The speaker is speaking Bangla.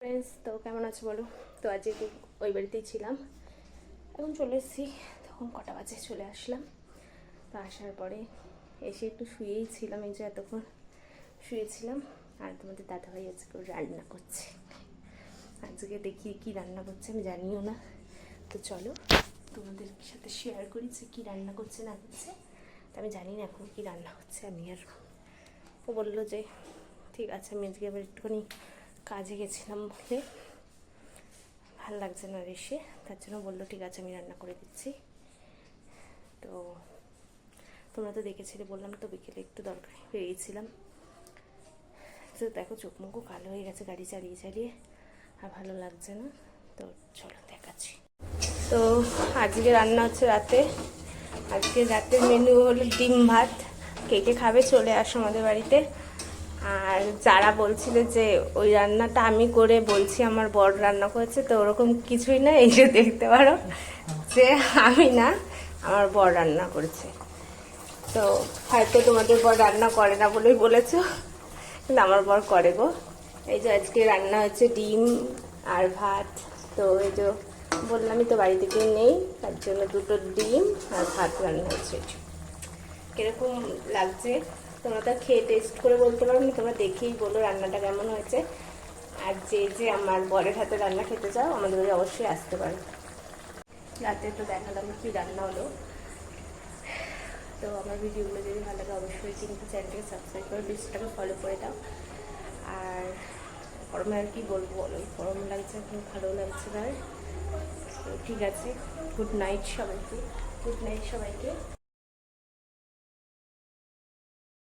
ফ্রেন্ডস, তো কেমন আছো বলো। তো আজকে ওই বাড়িতেই ছিলাম, এখন চলে এসেছি। তখন কটা বাজে চলে আসলাম। তো আসার পরে এসে একটু শুয়েই ছিলাম, এই যে এতক্ষণ শুয়েছিলাম। আর তোমাদের দাদাভাই আজকে রান্না করছে। আজকে দেখি কি রান্না করছে, আমি জানিও না। তো চলো তোমাদের সাথে শেয়ার করি যে কী রান্না করছে না করছে। তো আমি জানি না এখন কী রান্না হচ্ছে। আমি আর ও বললো যে ঠিক আছে, আমি আজকে আবার একটুখানি কাজে গেছিলাম বলে ভাল লাগছে না এসে, তার জন্য বললো ঠিক আছে আমি রান্না করে দিচ্ছি। তো তোমরা তো দেখেছিলে, বললাম তো বিকেলে একটু দরকারি বেরিয়েছিলাম। তো দেখো চোখ মুখও কালো হয়ে গেছে গাড়ি চালিয়ে চালিয়ে, আর ভালো লাগছে না। তো চলো দেখাচ্ছি। তো আজকে রান্না হচ্ছে রাতে। আজকে রাতের মেনু হলো ডিম ভাত। কে কে খাবে চলে আসো আমাদের বাড়িতে। আর যারা বলছিল যে ওই রান্নাটা আমি করে বলছি আমার বর রান্না করেছে, তো ওরকম কিছুই না। এই যে দেখতে পারো যে আমি না, আমার বর রান্না করেছে। তো হয়তো তোমাদের বর রান্না করে না বলেই বলেছ, কিন্তু আমার বর করে গো। এই যে আজকে রান্না হচ্ছে ডিম আর ভাত। তো এই যে বললামই তো বাড়ি থেকে নেই, তার জন্য দুটো ডিম আর ভাত রান্না হচ্ছে। কিরকম লাগছে তোমরা তো খেয়ে টেস্ট করে বলতে পারো না, তোমরা দেখেই বলো রান্নাটা কেমন হয়েছে। আর যে যে আমার বরের হাতে রান্না খেতে চাও আমাদের বাড়ি অবশ্যই আসতে পারো। রাতে তো দেখালাম কি রান্না হলো। তো আমার ভিডিওগুলো যদি ভালো লাগে অবশ্যই কিন্তু চ্যানেলটাকে সাবস্ক্রাইব করে পেজটাকে ফলো করে দাও। আর গরমে আর কি বলবো বলো, গরম লাগছে, এখন ভালো লাগছে না। তো ঠিক আছে, গুড নাইট সবাইকে।